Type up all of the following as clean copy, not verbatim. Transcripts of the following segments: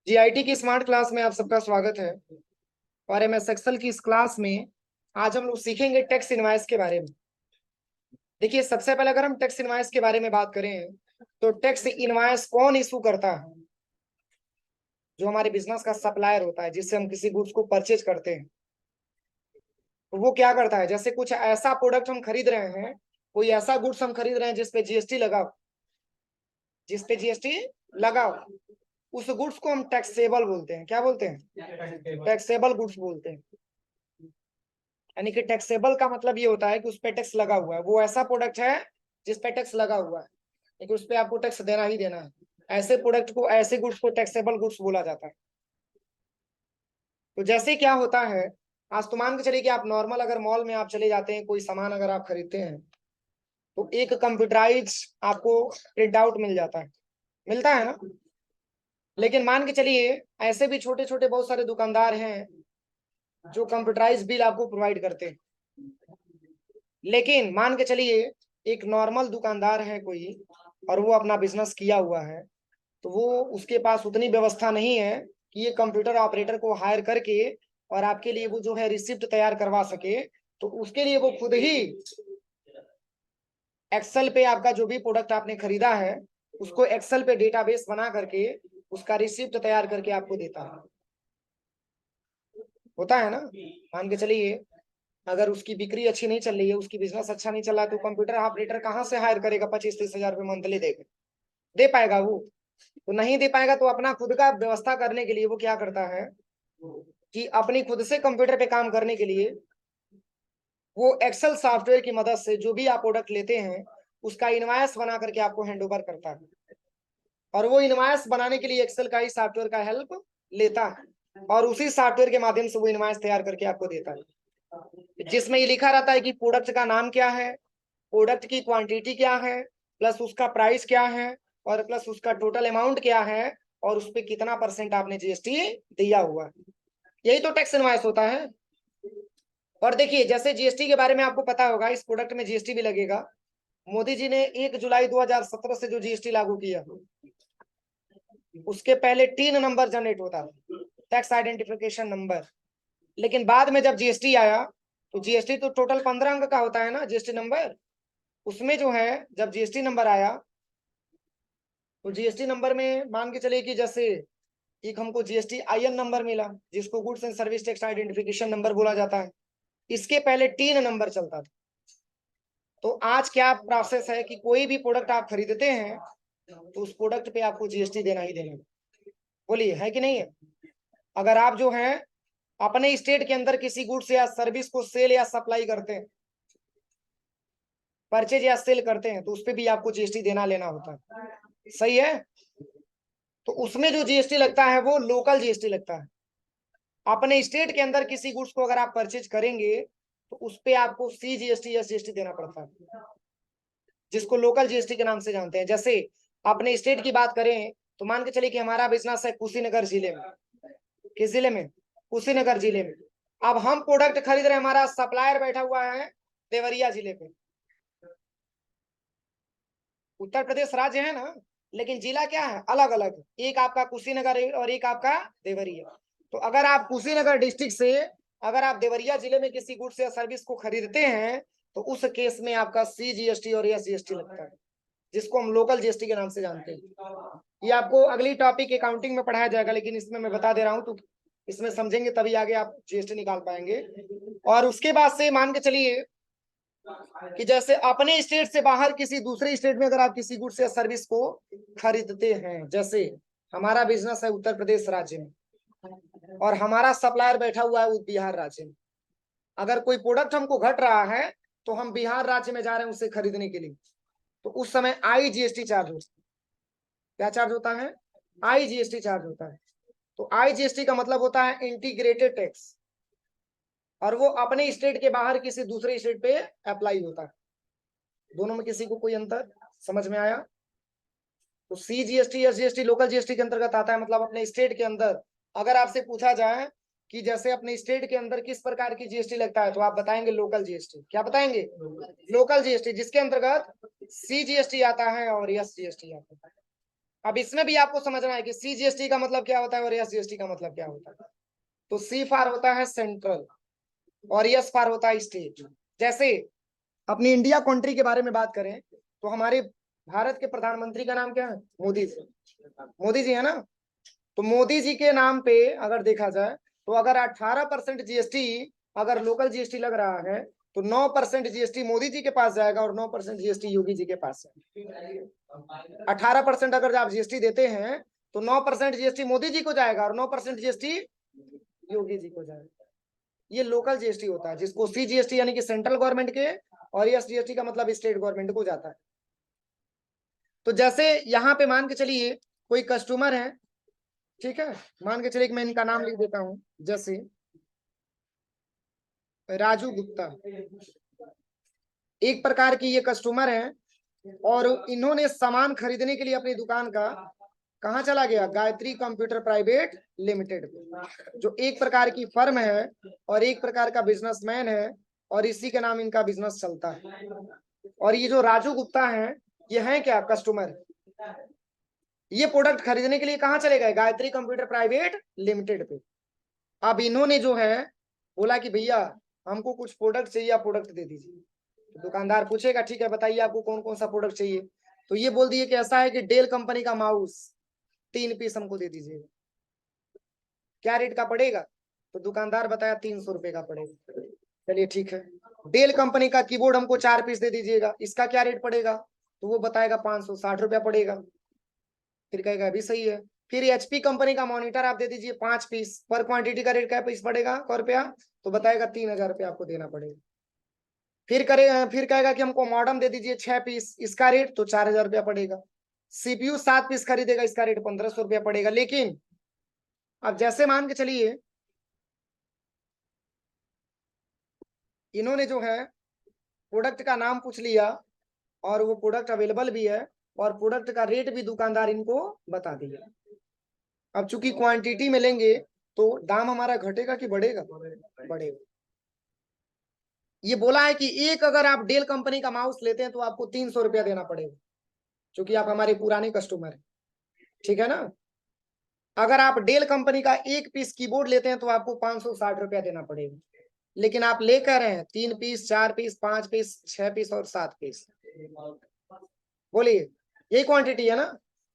GIT की smart class में आप सबका स्वागत है। और एमएस एक्सेल की इस क्लास में आज हम लोग सीखेंगे टैक्स इनवॉइस के बारे में। देखिए, सबसे पहले अगर हम टैक्स इनवॉइस के बारे में बात करें तो टैक्स इनवॉइस कौन इशू करता है? जो हमारे बिजनेस का सप्लायर होता है, जिससे हम किसी गुड्स को परचेज करते हैं, तो वो क्या करता है, जैसे कुछ ऐसा प्रोडक्ट हम खरीद रहे हैं, कोई ऐसा गुड्स हम खरीद रहे हैं जिसपे जीएसटी लगा हो, जिसपे जीएसटी लगा हो, उस गुड्स को हम टैक्सेबल बोलते हैं। क्या बोलते हैं? टैक्सेबल गुड्स बोलते हैं। यानी कि टैक्सेबल का मतलब ये होता है कि उस पे टैक्स लगा हुआ है। वो ऐसा प्रोडक्ट है जिस पे टैक्स लगा हुआ है, लेकिन उस पे आपको टैक्स देना ही देना है। ऐसे प्रोडक्ट को, ऐसे गुड्स को टैक्सेबल गुड्स बोला जाता है। तो जैसे क्या होता है, आज तो मान के चलिए कि आप नॉर्मल अगर मॉल में आप चले जाते हैं, कोई सामान अगर आप खरीदते हैं, तो एक कंप्यूटराइज आपको प्रिंट आउट मिल जाता है, मिलता है ना। लेकिन मान के चलिए ऐसे भी छोटे छोटे बहुत सारे दुकानदार हैं जो कंप्यूटराइज बिल आपको प्रोवाइड करते हैं। लेकिन मान के चलिए एक नॉर्मल दुकानदार है कोई, और वो अपना बिजनेस किया हुआ है, तो वो उसके पास उतनी व्यवस्था नहीं है कि ये कंप्यूटर ऑपरेटर को हायर करके और आपके लिए वो जो है रिसिप्ट तैयार करवा सके। तो उसके लिए वो खुद ही एक्सेल पे आपका जो भी प्रोडक्ट आपने खरीदा है, उसको एक्सेल पे डेटाबेस बना करके उसका रिसिप्ट तैयार करके आपको देता है। होता है ना। मान के चलिए अगर उसकी बिक्री अच्छी नहीं चल रही है, उसकी बिजनेस अच्छा नहीं चल रहा है, तो कंप्यूटर ऑपरेटर कहाँ से हायर करेगा? 25-30 हजार रुपये मंथली देगा? दे पाएगा वो? तो नहीं दे पाएगा। तो अपना खुद का व्यवस्था करने के लिए वो क्या करता है कि अपनी खुद से कंप्यूटर पे काम करने के लिए वो एक्सेल सॉफ्टवेयर की मदद से जो भी आप प्रोडक्ट लेते हैं उसका इनवॉइस बना करके आपको हैंड ओवर करता है। और वो इनवॉइस बनाने के लिए एक्सेल का ही सॉफ्टवेयर का हेल्प लेता है, और उसी सॉफ्टवेयर के माध्यम से वो इनवॉइस तैयार करके आपको देता है, जिसमें ये लिखा रहता है कि प्रोडक्ट का नाम क्या है, प्रोडक्ट की क्वांटिटी क्या है, प्लस उसका प्राइस क्या है, और प्लस उसका टोटल अमाउंट क्या है, और उस पर कितना % आपने जीएसटी दिया हुआ है। यही तो टैक्स इनवॉइस होता है। और देखिए, जैसे जीएसटी के बारे में आपको पता होगा, इस प्रोडक्ट में जीएसटी भी लगेगा। मोदी जी ने 1 जुलाई 2017 से जो जीएसटी लागू किया, उसके पहले 3 नंबर जनरेट होता था, टैक्स आइडेंटिफिकेशन नंबर। लेकिन बाद में जब जीएसटी आया, तो जीएसटी तो टोटल 15 अंक का होता है ना, जीएसटी नंबर। उसमें जो है जब जीएसटी नंबर आया, तो जीएसटी नंबर में मान के चलिए कि जैसे एक हमको जीएसटी आईएन नंबर मिला, जिसको goods and service tax identification number बोला जाता है। इसके पहले 3 नंबर चलता था। तो आज क्या प्रोसेस है कि कोई भी प्रोडक्ट आप खरीदते हैं तो उस प्रोडक्ट पे आपको जीएसटी देना ही देना है। बोलिए, है कि नहीं है? अगर आप जो है अपने स्टेट के अंदर किसी गुड्स या सर्विस को सेल या सप्लाई करते हैं, परचेज या सेल करते हैं, तो उस पे भी आपको जीएसटी देना लेना होता है। सही है। तो उसमें जो जीएसटी लगता है वो लोकल जीएसटी लगता है। अपने स्टेट के अंदर किसी गुड्स को अगर आप परचेज करेंगे तो उस पे आपको सीजीएसटी या जीएसटी देना पड़ता है, जिसको लोकल जीएसटी के नाम से जानते हैं। जैसे अपने स्टेट की बात करें तो मान के चलिए कि हमारा बिजनेस है कुशीनगर जिले में। किस जिले में? कुशीनगर जिले में। अब हम प्रोडक्ट खरीद रहे हैं, हमारा सप्लायर बैठा हुआ है देवरिया जिले पे। उत्तर प्रदेश राज्य है ना, लेकिन जिला क्या है? अलग अलग। एक आपका कुशीनगर है और एक आपका देवरिया। तो अगर आप कुशीनगर डिस्ट्रिक्ट से अगर आप देवरिया जिले में किसी गुड्स या सर्विस को खरीदते हैं, तो उस केस में आपका सीजीएसटी और एसजीएसटी लगता है, जिसको हम लोकल जीएसटी के नाम से जानते हैं। ये आपको अगली टॉपिक अकाउंटिंग में पढ़ाया जाएगा, लेकिन इसमें मैं बता दे रहा हूं, तो इसमें समझेंगे तभी आगे आप जीएसटी निकाल पाएंगे। और उसके बाद से मान के चलिए कि जैसे अपने स्टेट से बाहर किसी दूसरे स्टेट में अगर आप किसी गुड्स या सर्विस को खरीदते हैं, जैसे हमारा बिजनेस है उत्तर प्रदेश राज्य में और हमारा सप्लायर बैठा हुआ है बिहार राज्य में। अगर कोई प्रोडक्ट हमको घट रहा है तो हम बिहार राज्य में जा रहे हैं उसे खरीदने के लिए, तो उस समय आईजीएसटी चार्ज होता है। क्या चार्ज होता है? आईजीएसटी चार्ज होता है। तो आईजीएसटी का मतलब होता है इंटीग्रेटेड टैक्स, और वो अपने स्टेट के बाहर किसी दूसरे स्टेट पे अप्लाई होता है। दोनों में किसी को कोई अंतर समझ में आया? तो सीजीएसटी एसजीएसटी लोकल जीएसटी के अंतर्गत आता है। मतलब अपने स्टेट के अंदर अगर आपसे पूछा जाए कि जैसे अपने स्टेट के अंदर किस प्रकार की जीएसटी लगता है, तो आप बताएंगे लोकल जीएसटी। क्या बताएंगे? लोकल जीएसटी, जिसके अंतर्गत सीजीएसटी आता है और एसजीएसटी आता है। अब इसमें भी आपको समझना है कि CGST का मतलब क्या होता है और SGST का मतलब क्या होता है। तो C फॉर होता है सेंट्रल और S फॉर होता है स्टेट। जैसे अपनी इंडिया कंट्री के बारे में बात करें तो हमारे भारत के प्रधानमंत्री का नाम क्या है? मोदी जी। मोदी जी है ना। तो मोदी जी के नाम पे अगर देखा जाए तो अगर 18% GST अगर लोकल GST लग रहा है तो 9% GST मोदी जी के पास जाएगा और 9% GST योगी जी के पास जाएगा। 18% अगर आप GST देते हैं तो 9% GST मोदी जी को जाएगा और 9% GST योगी जी को जाएगा। ये लोकल GST होता है, जिसको CGST यानी कि सेंट्रल गवर्नमेंट के, और SGST का मतलब स्टेट गवर्नमेंट को जाता है। तो जैसे यहाँ पे मान के चलिए कोई कस्टमर है, ठीक है, मान के चलिए कि मैं इनका नाम लिख देता हूं, जैसे राजू गुप्ता, एक प्रकार की ये कस्टमर है और इन्होंने सामान खरीदने के लिए अपनी दुकान का कहाँ चला गया? गायत्री कंप्यूटर प्राइवेट लिमिटेड, जो एक प्रकार की फर्म है और एक प्रकार का बिजनेसमैन है और इसी के नाम इनका बिजनेस चलता है। और ये जो राजू गुप्ता है ये है क्या? कस्टमर। ये प्रोडक्ट खरीदने के लिए कहाँ चले गए? गायत्री कंप्यूटर प्राइवेट लिमिटेड पे। अब इन्होंने जो है बोला कि भैया हमको कुछ प्रोडक्ट चाहिए, आप प्रोडक्ट दे दीजिए। तो दुकानदार पूछेगा ठीक है बताइए आपको कौन कौन सा प्रोडक्ट चाहिए। तो ये बोल दिए कि ऐसा है कि डेल कंपनी का माउस 3 पीस हमको दे दीजिएगा। क्या रेट का पड़ेगा? तो दुकानदार बताया 300 रुपए का पड़ेगा। चलिए ठीक है। डेल कंपनी का कीबोर्ड हमको 4 पीस दे दीजिएगा, इसका क्या रेट पड़ेगा? तो वो बताएगा 560 रुपया पड़ेगा। फिर कहेगा अभी सही है। फिर HP कंपनी का मॉनिटर आप दे दीजिए 5 पीस, पर क्वांटिटी का रेट क्या पीस पड़ेगा? 100 रुपया। तो बताएगा 3000 रुपया आपको देना पड़ेगा। फिर कहेगा कि हमको मॉडम दे दीजिए 6 पीस, इसका रेट तो 4000 रुपया पड़ेगा। CPU 7 पीस खरीदेगा, इसका रेट 1500 रुपया पड़ेगा। लेकिन अब जैसे मान के चलिए इन्होंने जो है प्रोडक्ट का नाम पूछ लिया और वो प्रोडक्ट अवेलेबल भी है और प्रोडक्ट का रेट भी दुकानदार इनको बता दिया। अब चूंकि क्वांटिटी में लेंगे तो दाम हमारा घटेगा कि बढ़ेगा? बढ़ेगा। ये बोला है कि एक अगर आप डेल कंपनी का माउस लेते हैं तो आपको 300 रुपया देना पड़ेगा, क्योंकि आप हमारे पुराने कस्टमर हैं, ठीक है ना। अगर आप डेल कंपनी का 1 पीस कीबोर्ड लेते हैं तो आपको 560 रुपया देना पड़ेगा। लेकिन आप लेकर रहे हैं 3 पीस, 4 पीस, 5 पीस, 6 पीस और 7 पीस। बोलिए यही क्वांटिटी है ना।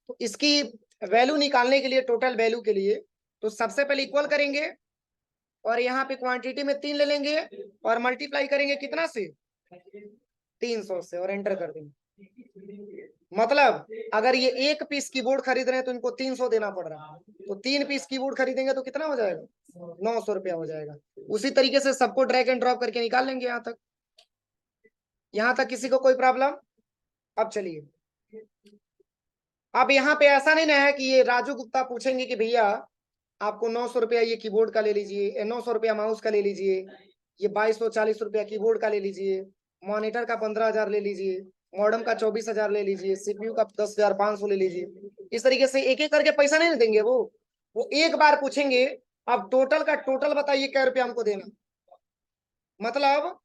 तो इसकी वैल्यू निकालने के लिए, टोटल वैल्यू के लिए, तो सबसे पहले इक्वल करेंगे और यहाँ पे क्वांटिटी में 3 ले लेंगे और मल्टीप्लाई करेंगे कितना से? 300 से, और एंटर कर देंगे। मतलब अगर ये 1 पीस कीबोर्ड खरीद रहे हैं तो इनको 300 देना पड़ रहा है, तो 3 पीस कीबोर्ड खरीदेंगे तो कितना हो जाएगा? 900 रुपया हो जाएगा। उसी तरीके से सबको ड्रैग एंड ड्रॉप करके निकाल लेंगे यहाँ तक। यहाँ तक किसी को कोई प्रॉब्लम? अब चलिए, अब यहाँ पे ऐसा नहीं ना है कि ये राजू गुप्ता पूछेंगे कि भैया आपको 900 रुपया ये कीबोर्ड का ले लीजिए, 900 रुपया माउस का ले लीजिए, ये 2240 रुपया कीबोर्ड का ले लीजिए, मॉनिटर का 15,000 ले लीजिए, मॉडम का 24,000 ले लीजिए, CPU का 10,500 ले लीजिए। इस तरीके से एक एक करके पैसा नहीं देंगे। वो एक बार पूछेंगे अब टोटल का टोटल बताइए क्या रुपया हमको देना। मतलब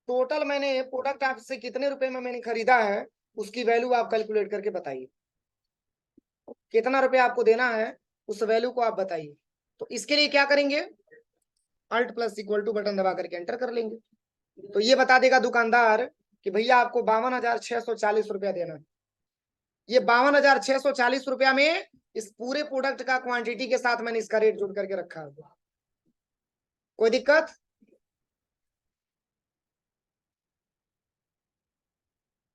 टोटल मैंने प्रोडक्ट आपसे कितने रुपए में मैंने खरीदा है उसकी वैल्यू आप कैलकुलेट करके बताइए। कितना रुपया आपको देना है उस वैल्यू को आप बताइए। तो इसके लिए क्या करेंगे? Alt plus equal to button दबा करके एंटर कर लेंगे। तो ये बता देगा दुकानदार कि भैया आपको 52,640 रुपया देना है। ये 52,640 रुपया में इस पूरे प्रोडक्ट का क्वांटिटी के साथ मैंने इसका रेट जोड़ करके रखा है। कोई दिक्कत?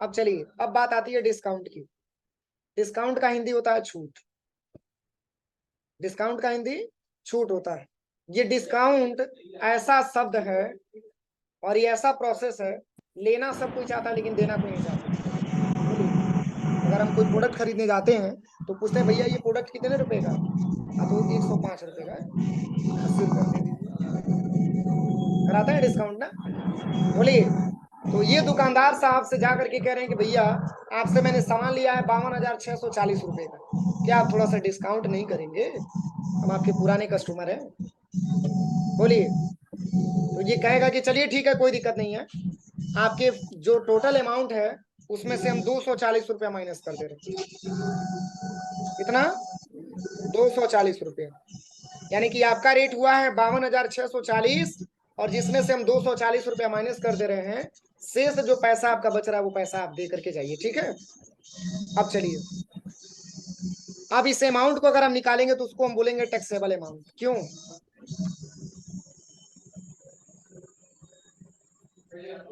अब चलिए, अब बात आती है डिस्काउंट की। डिस्काउंट का हिंदी होता है छूट। डिस्काउंट का हिंदी छूट होता है। ये डिस्काउंट ऐसा शब्द है और ये ऐसा प्रोसेस है, लेना सब कोई चाहता है लेकिन देना कोई नहीं चाहता। अगर हम कोई प्रोडक्ट खरीदने जाते हैं तो पूछते हैं भैया ये प्रोडक्ट कितने रुपए का? तो 105 रुपए का है, 80 रुपये दे दीजिए, कराता है डिस्काउंट ना। बोलिए, तो ये दुकानदार साहब से जा करके कह रहे हैं कि भैया आपसे मैंने सामान लिया है 52,640 रुपए का, क्या आप थोड़ा सा डिस्काउंट नहीं करेंगे? हम आपके पुराने कस्टमर हैं। बोलिए, तो ये कहेगा कि चलिए ठीक है कोई दिक्कत नहीं है, आपके जो टोटल अमाउंट है उसमें से हम 240 रुपया माइनस कर दे रहे हैं। कितना 240 रुपये, यानी कि आपका रेट हुआ है 52,640, और जिसमें से हम 240 रुपया माइनस कर दे रहे हैं, शेष जो पैसा आपका बच रहा है वो पैसा आप दे करके जाइए, ठीक है। अब चलिए, अब इस अमाउंट को अगर हम निकालेंगे तो उसको हम बोलेंगे टैक्सेबल अमाउंट। क्यों?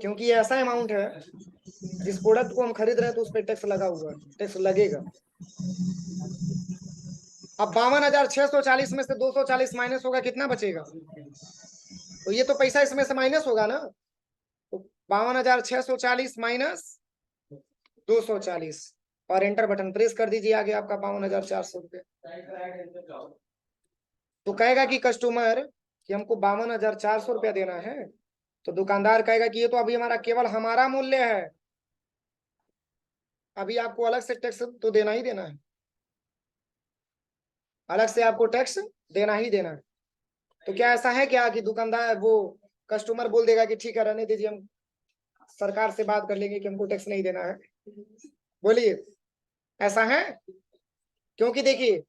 क्योंकि ये ऐसा अमाउंट है जिस प्रोडक्ट को हम खरीद रहे हैं तो उस पर टैक्स लगा हुआ है, टैक्स लगेगा। अब 52,640 में से 240 माइनस होगा, कितना बचेगा? तो ये तो पैसा इसमें से माइनस होगा ना, तो 52,640 माइनस 240, और एंटर बटन प्रेस कर दीजिए, आगे आपका 52,400 रुपये। तो कहेगा कि कस्टमर कि हमको 52,400 रुपया देना है, तो दुकानदार कहेगा कि ये तो अभी हमारा केवल हमारा मूल्य है, अभी आपको अलग से टैक्स तो देना ही देना है, अलग से आपको टैक्स देना ही देना है। तो क्या ऐसा है क्या कि दुकानदार वो कस्टमर बोल देगा कि ठीक है रहने दीजिए, हम सरकार से बात कर लेंगे कि हमको टैक्स नहीं देना है? बोलिए, ऐसा है? क्योंकि देखिए,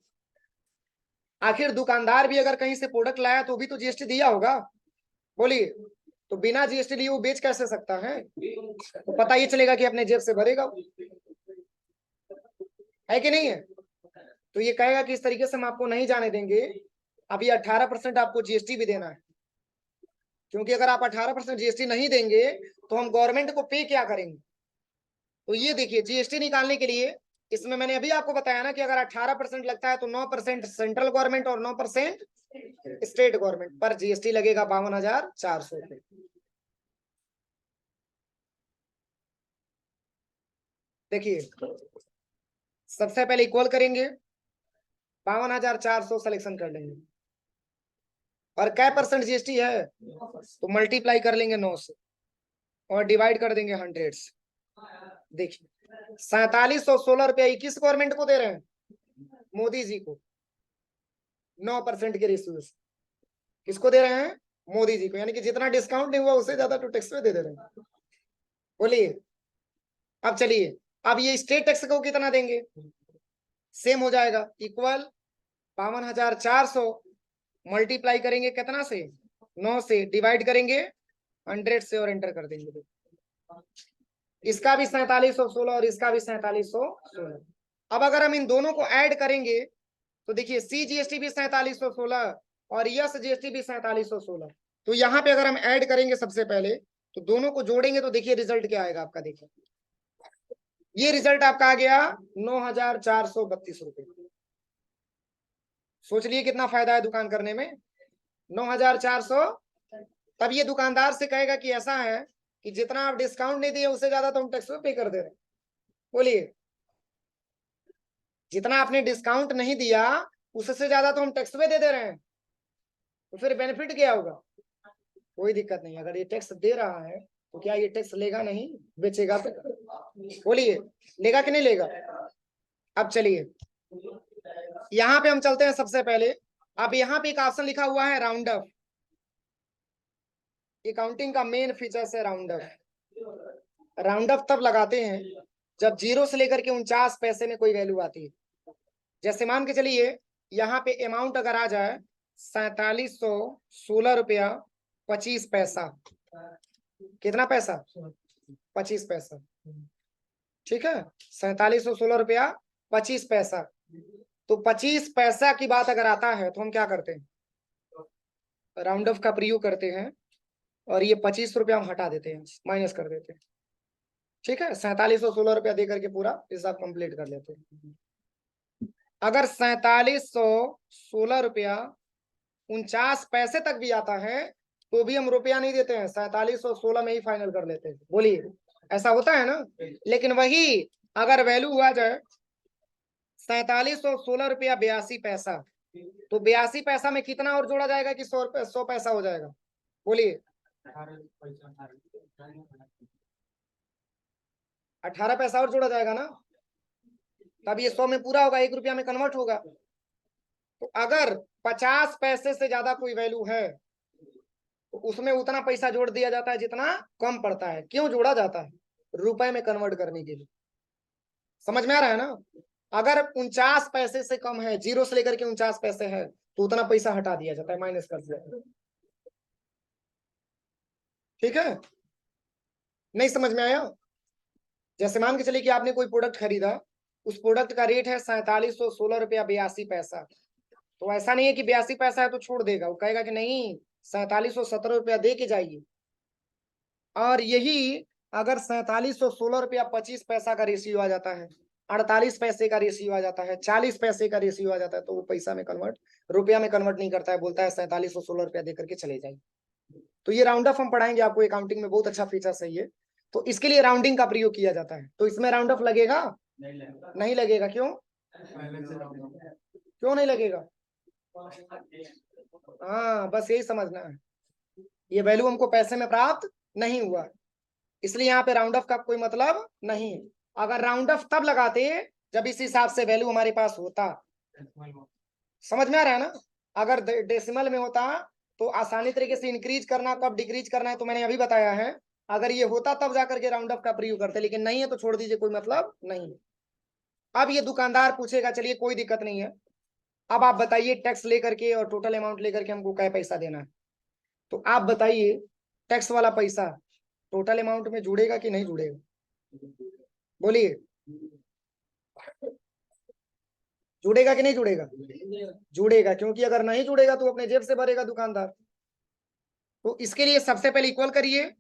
आखिर दुकानदार भी अगर कहीं से प्रोडक्ट लाया तो भी तो जीएसटी दिया होगा। बोलिए, तो बिना जीएसटी लिए वो बेच कैसे सकता है? तो पता ही चलेगा कि अपने जेब से भरेगा, है कि नहीं है? तो ये कहेगा कि इस तरीके से हम आपको नहीं जाने देंगे, अभी 18% आपको जीएसटी भी देना है, क्योंकि अगर आप 18% जीएसटी नहीं देंगे तो हम गवर्नमेंट को पे क्या करेंगे। तो ये देखिए, जीएसटी निकालने के लिए इसमें मैंने अभी आपको बताया ना कि अगर 18% लगता है तो 9% सेंट्रल गवर्नमेंट और 9% स्टेट गवर्नमेंट पर जीएसटी लगेगा 52,400 रुपये। देखिए, सबसे पहले इक्वल करेंगे, 52,400 सिलेक्शन कर लेंगे, और क्या परसेंट जीएसटी है तो मल्टीप्लाई कर लेंगे 9 से और डिवाइड कर देंगे 100 से। देखिए, 4716 रुपया किस गवर्नमेंट को दे रहे हैं? मोदी जी को, 9% के रेशियो से। किसको दे रहे हैं? मोदी जी को, यानी कि जितना डिस्काउंट नहीं हुआ उससे ज्यादा तो टैक्स में दे रहे हैं। बोलिए, अब चलिए, अब ये स्टेट टैक्स को कितना देंगे? सेम हो जाएगा, इक्वल 52,400 मल्टीप्लाई करेंगे कितना से? 9 से, डिवाइड करेंगे 100 से और एंटर कर देंगे। इसका भी 4716 और इसका भी 4716। अब अगर हम इन दोनों को ऐड करेंगे तो देखिए, सी जीएसटी भी 4716 और यस जीएसटी भी 4716। तो यहाँ पे अगर हम ऐड करेंगे सबसे पहले, तो दोनों को जोड़ेंगे तो देखिए रिजल्ट क्या आएगा आपका। देखिए, ये रिजल्ट आपका आ गया 9,432 रुपये। सोच लिए कितना फायदा है दुकान करने में, 9,400। तब ये दुकानदार से कहेगा कि ऐसा है कि जितना आप डिस्काउंट नहीं दिए उससे ज्यादा तो हम टैक्स पे कर दे रहे हैं। बोलिए, जितना आपने डिस्काउंट नहीं दिया उससे ज्यादा तो हम टैक्स पे दे रहे हैं, तो फिर बेनिफिट क्या होगा? कोई दिक्कत नहीं, अगर ये टैक्स दे रहा है तो क्या ये टैक्स लेगा नहीं, बेचेगा तो? बोलिए, लेगा कि नहीं लेगा? अब चलिए, यहाँ पे हम चलते हैं सबसे पहले। अब यहाँ पे एक ऑप्शन लिखा हुआ है राउंड अप। अकाउंटिंग का मेन फीचर है राउंड अप। राउंड अप तब लगाते हैं जब 0 से लेकर के 49 पैसे में कोई वैल्यू आती है। जैसे मान के चलिए, यहाँ पे अमाउंट अगर आ जाए 4716 रुपया 25 पैसा। कितना पैसा? 25 पैसा, ठीक है। 4716 रुपया 25 पैसा। तो 25 पैसा की बात अगर आता है तो हम क्या करते हैं? राउंड ऑफ का प्रयोग करते हैं, और ये 25 रुपया हम हटा देते हैं, माइनस कर देते हैं, ठीक है। 4716 रुपया दे करके पूरा हिसाब कंप्लीट कर लेते हैं। अगर 4716 रुपया 49 पैसे तक भी आता है तो भी हम रुपया नहीं देते हैं, 4716 में ही फाइनल कर लेते हैं। बोलिए, ऐसा होता है ना? लेकिन वही अगर वैल्यू हुआ जाए 4716 रुपया 82 पैसा, तो 82 पैसा में कितना और जोड़ा जाएगा कि 100 पैसा हो जाएगा? बोलिए, 18 पैसा और जोड़ा जाएगा ना, तब ये 100 में पूरा होगा, 1 रुपया में कन्वर्ट होगा। तो अगर 50 पैसे से ज्यादा कोई वैल्यू है तो उसमें उतना पैसा जोड़ दिया जाता है जितना कम पड़ता है। क्यों जोड़ा जाता है? रुपए में कन्वर्ट करने के लिए। समझ में आ रहा है ना? अगर 49 पैसे से कम है, 0 से लेकर के 49 पैसे है, तो उतना पैसा हटा दिया जाता है, माइनस कर दिया जाता है। ठीक है, नहीं समझ में आया? जैसे मान के चलिए कि आपने कोई प्रोडक्ट खरीदा, उस प्रोडक्ट का रेट है 4716 रुपया 82 पैसा। तो ऐसा नहीं है कि 82 पैसा है तो छोड़ देगा, वो कहेगा कि नहीं 4717 रुपया दे के जाइए। और यही अगर 4716 रुपया 25 पैसा का रेशियो आ जाता है, 48 पैसे का रेशियो आ जाता है, 40 पैसे का रेशियो आ जाता है, तो वो पैसा में कन्वर्ट, रुपया में कन्वर्ट नहीं करता है, बोलता है 4716 रुपया दे करके चले जाइए। तो ये राउंड ऑफ हम पढ़ाएंगे आपको, अकाउंटिंग में बहुत अच्छा फीचर है ये। तो इसके लिए राउंडिंग का प्रयोग किया जाता है। तो इसमें राउंड ऑफ लगेगा? नहीं लगेगा। क्यों? क्यों नहीं लगेगा? हाँ, बस यही समझना है, ये वैल्यू हमको पैसे में प्राप्त नहीं हुआ, इसलिए यहाँ पे राउंड ऑफ का कोई मतलब नहीं। अगर राउंड ऑफ तब लगाते जब इस हिसाब से वैल्यू हमारे पास होता। समझ में आ रहा है ना? अगर डेसिमल में होता तो आसानी तरीके से इंक्रीज करना कब डिक्रीज करना है तो मैंने अभी बताया है। अगर ये होता तब जाकर के राउंड ऑफ का प्रयोग करते, लेकिन नहीं है तो छोड़ दीजिए, कोई मतलब नहीं। अब ये दुकानदार पूछेगा, चलिए कोई दिक्कत नहीं है, अब आप बताइए टैक्स लेकर के और टोटल अमाउंट लेकर के हमको क्या पैसा देना है। तो आप बताइए टैक्स वाला पैसा टोटल अमाउंट में जुड़ेगा कि नहीं जुड़ेगा? बोलिए, जुड़ेगा कि नहीं जुड़ेगा? जुड़ेगा, क्योंकि अगर नहीं जुड़ेगा तो अपने जेब से भरेगा दुकानदार। तो इसके लिए सबसे पहले इक्वल करिए,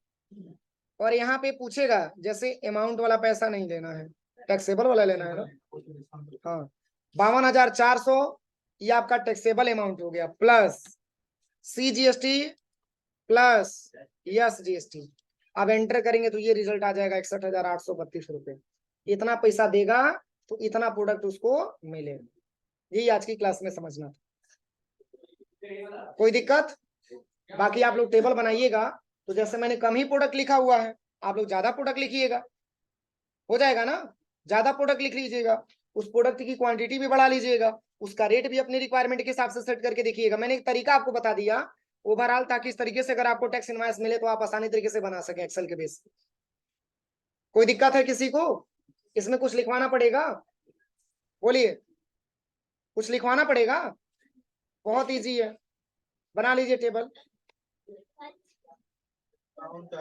और यहाँ पे पूछेगा जैसे अमाउंट वाला पैसा नहीं लेना है, टैक्सेबल वाला लेना है ना। हाँ, 52,400 ये आपका टैक्सेबल अमाउंट हो गया, प्लस CGST प्लस SGST। अब एंटर करेंगे तो ये रिजल्ट आ जाएगा 61,832 रुपये। इतना पैसा देगा तो इतना प्रोडक्ट उसको मिलेगा। यही आज की क्लास में समझना। कोई दिक्कत? बाकी आप लोग टेबल बनाइएगा, तो जैसे मैंने कम ही प्रोडक्ट लिखा हुआ है, आप लोग ज्यादा प्रोडक्ट लिखिएगा, हो जाएगा ना? ज्यादा प्रोडक्ट लिख लीजिएगा, उस प्रोडक्ट की क्वांटिटी भी बढ़ा लीजिएगा, उसका रेट भी अपनी रिक्वायरमेंट के हिसाब से सेट करके देखिएगा। मैंने एक तरीका आपको बता दिया ओवरऑल, ताकि इस तरीके से अगर आपको टैक्स इनवॉइस मिले तो आप आसानी तरीके से बना सके एक्सेल के बेस। कोई दिक्कत है किसी को? इसमें कुछ लिखवाना पड़ेगा? बोलिए, कुछ लिखवाना पड़ेगा? बहुत इजी है, बना लीजिए टेबल।